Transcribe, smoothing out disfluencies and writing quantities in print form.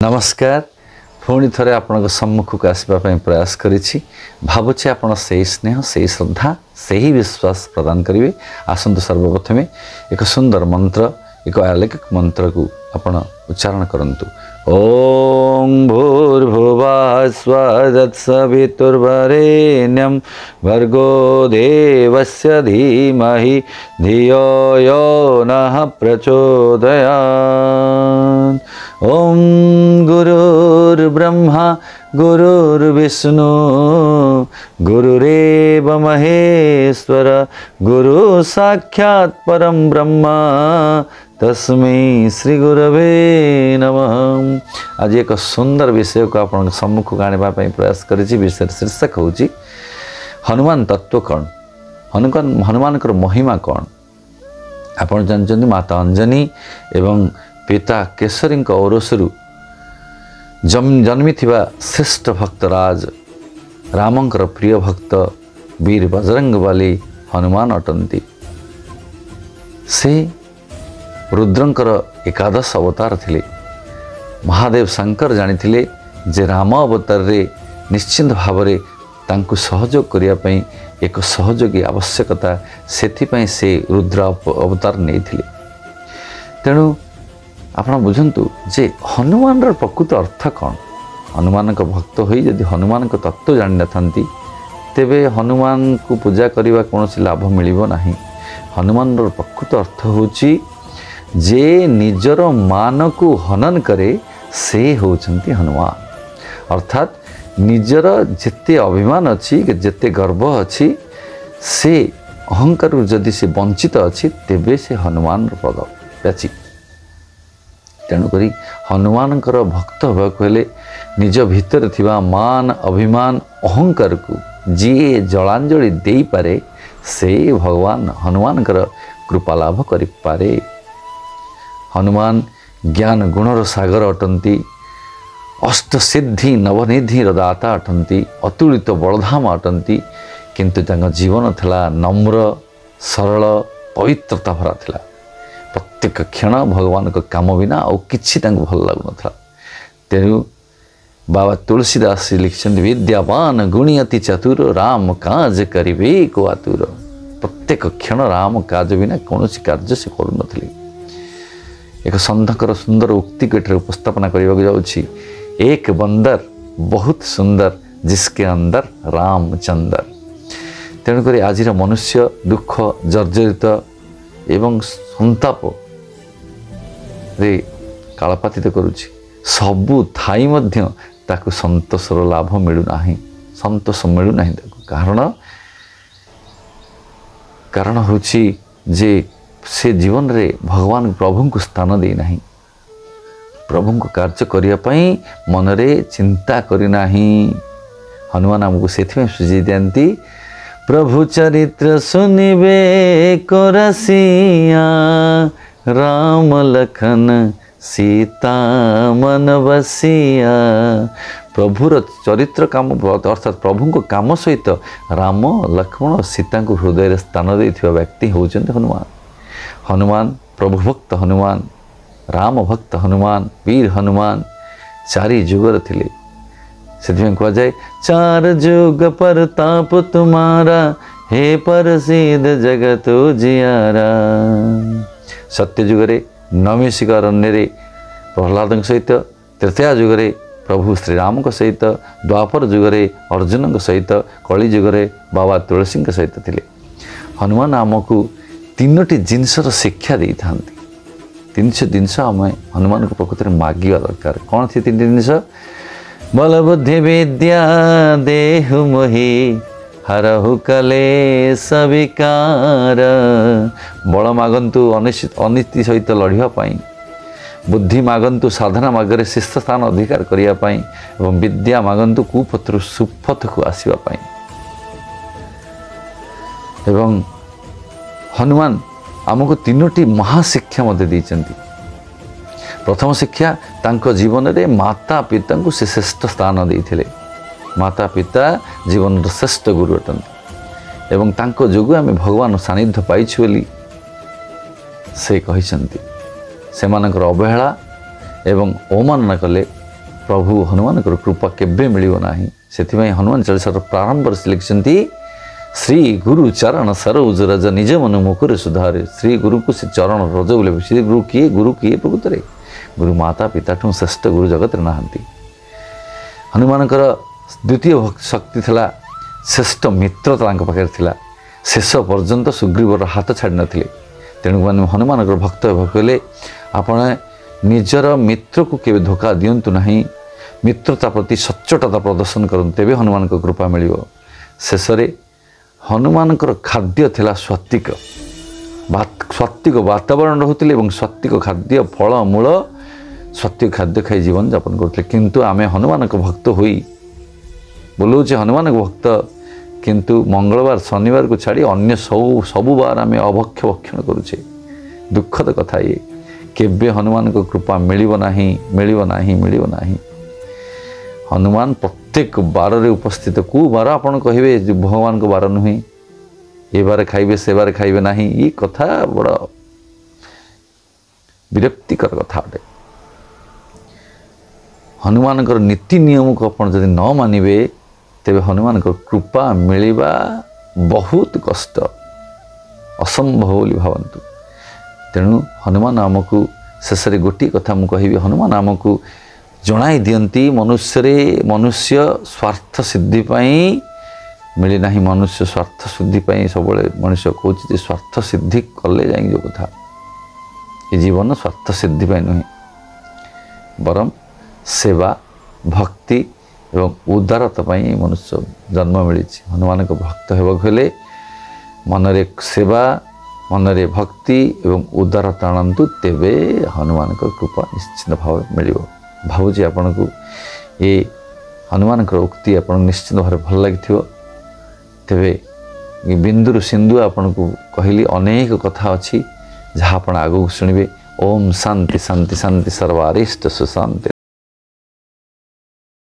नमस्कार पुणी थे आपण सम्मुख को आसवाई प्रयास करी भावुचे आपण से स्नेह से श्रद्धा से ही विश्वास प्रदान करेंगे। आसतु सर्वप्रथमे एक सुंदर मंत्र एक अलौकिक मंत्र को आपण उच्चारण करंतु। ओम भूर्भुवः स्वः तत्सवितुर्वरेण्यं भर्गो देवस्य धीमहि धियो यो नः प्रचोदयात्। ओम गुरुर्ब्रह्मा गुरुर्विष्णु गुरुरेव महेश्वर गुरु साक्षात् परम ब्रह्मा तस्मै श्री गुरवे नमः। आज एक सुंदर विषय को आपण सम्मुख आने प्रयास करी विषय शीर्षक हूँ हनुमान तत्व कौन हनुमान महिमा कौन। आपण जानते माता अंजनी एवं पिता केसरी औरसरु जन्मी श्रेष्ठ भक्तराज रामंकर प्रिय भक्त वीर बजरंगबली हनुमान अटंती। से रुद्रंकर एकादश अवतार थिले। महादेव शंकर जानिथिले जे राम अवतार रे निश्चिंत भावरे तांकु सहयोग करिया पई एक सहयोगी आवश्यकता सेथिपई से रुद्र अवतार नेथिले। तेणु आपण बुझंतु जे हनुमान प्रकृत अर्थ कौन। हनुमान भक्त होई यदि हनुमान तत्व जानि नथंती तेबे हनुमान को पूजा करिवा कोनोसी लाभ मिलिबो नाही। हनुमान प्रकृत अर्थ होची जे निजर मान को हनन करे से होचंती हनुमान। अर्थात निजर जेते अभिमान अच्छी जेते गर्व अच्छी से अहंकार जदि से वंचित अच्छी तेबे से हनुमान पद पाची। तेणुकरी हनुमान भक्त होले निज भितर थिबा मान अभिमान अहंकार को जी जलांजलि दे पारे से भगवान हनुमान कृपा लाभ करि पारे। हनुमान ज्ञान गुणर सागर अटंती अष्ट सिद्धि नवनिधि दाता अटंती अतुलित बलधाम अटंती। किंतु तांका जीवन थला नम्र सरल पवित्रता भरा थिला। प्रत्येक क्षण भगवान को काम बिना और किछि तांको भल लागु नथला। तेणु बाबा तुलसीदास लिखिछन विद्यावान गुणी अति चतुर राम काज करिबे को आतुर। प्रत्येक क्षण राम काज बिना कौनसी कार्य से करू नथली। एक संतकर सुंदर उक्ति को उपस्थापना करने जाऊँगी। एक बंदर बहुत सुंदर जिसके अंदर रामचंद्र। तेणुक आज मनुष्य दुख जर्जरित एवं संताप रे कालपातित करुच्ची सबू थाई मध्य ताकु संतोषर लाभ मिलूना संतोष मिलूना। कारण हूँ जे से जीवन रे भगवान प्रभु को स्थान दे नहीं। प्रभु को कार्य करिया पई मन रे चिंता करी नाही। हनुमान हमको सेथिमे सुझी दियंती प्रभु चरित्र सुनिबे को रसिया राम लखन सीता मन बसिया। प्रभुर चरित्र काम अर्थात प्रभु को काम सहित राम लक्ष्मण सीता को हृदय स्थान देथिबा व्यक्ति होचंत हनुमान। हनुमान प्रभु भक्त हनुमान राम भक्त हनुमान वीर हनुमान चारि जुगर थिले। से कह जाए चार जुग पर ताप तुम्हारा हे प्रसिद्ध जगत जियारा। सत्य जुगरे नमिषिक अरण्य प्रहलाद सहित तृतीया जुगरे प्रभु श्रीराम सहित द्वापर जुगरे अर्जुन सहित कली जुगरे बाबा तुलसी सहित थिले। हनुमान आमको तीनोटी जिनसर शिक्षा दे था। तीन जिनस आम हनुमान को प्रकृति में मागिवा दरकार। कौन थी तीन जिनस बल बुद्धि विद्या देहु मोहि हरहु कलेश विकार। बल मागंतु अनिति सहित लड़िया पाई बुद्धि मागंतु साधना मार्ग शीर्ष स्थान अधिकार करिया पाई एवं विद्या मागंतु कुपथरु सुपथ को आसीबा पाई। एवं हनुमान आमको तीनोटी महाशिक्षा मध्य देइचंती। प्रथम शिक्षा तांको जीवन रे माता पिता को से श्रेष्ठ स्थान देइथिले। माता पिता जीवन श्रेष्ठ गुरु अटंती एवं तांको जोगु आमे भगवान सानिध्य पाइछु बोली से कहिसंती। सेमानकर अवहेला एवं अवमानना कले प्रभु हनुमान कृपा केबे मिलिबो नाही। सेथिबाई हनुमान चालीसार प्रारंभ से लिखिसंती श्री गुरु चरण सरोज रज निज मन मुकुर सुधारे। श्री गुरु को से चरण रज बोले। श्री गुरु किए प्रकृत रे गुरु माता पिता ठू श्रेष्ठ गुरु जगत नहांती। हनुमान द्वितीय शक्ति थिला श्रेष्ठ मित्रता तांक पाखे थिला। शेष पर्यंत सुग्रीवर हाथ छाड़ी नथिले। तेणु हनुमान भक्त कहले आपण निजर मित्र को केवे धोखा दियंतु नहीं। मित्रता प्रति सच्चोटता प्रदर्शन करन तेबे हनुमान कृपा मिलिबो। शेष रे हनुमान खाद्य थिला सात्विक वातावरण रहुतिले एवं सात्विक खाद्य फल मूल सात्विक खाद्य खाई जीवन यापन करते। किंतु आमे हनुमान भक्त हुई बोलूचे हनुमान भक्त किंतु मंगलवार शनिवार को छाड़ी अन्य सबु बार आमे अभक्ष्य भक्षण करुचे। दुखद कथा ये केबे हनुमान कृपा मिलिबो नाही मिलिबो नाही मिलिबो नाही। हनुमान प्रत्येक बार रे उपस्थित को बार आपण कहिबे भगवान को बार नुहे ए बार खाइबे से बार खाइबे नाही। ये कथा बड़ विरक्तिकर कथा अटे। हनुमान नीति नियम को आपण जदि न मानिबे तेबे हनुमान कृपा मिलिबा बहुत कष्ट असंभव बोली भावन्तु। तेणु हनुमान आमको शेष गोटे कथा मु कहिबी हनुमान आमको जणाई दियंती मनुष्य स्वार्थ सिद्धि पाई मिली नहीं। मनुष्य स्वार्थ सिद्धि पाई सब मनुष्य कहूँ स्वार्थ सिद्धि कले जाए जो कथा ये जीवन स्वार्थ सिद्धि पाई नुहे बरम सेवा भक्ति एवं उदारता पाई मनुष्य जन्म मिली। हनुमान भक्त होले मनरे सेवा मनरे भक्ति एवं उदारता आणतु तेबे हनुमान कृपा निश्चित भाव मिल। भावुची आपण को ये हनुमान उक्ति आप निश्चित भाव भल लगी। तेबे बिंदुर सिंधु आपण को कहली अनेक कथा अच्छी जहाँ आप आगू शुणवे। ओम शांति शांति शांति सर्वारिष्ट सुशांति।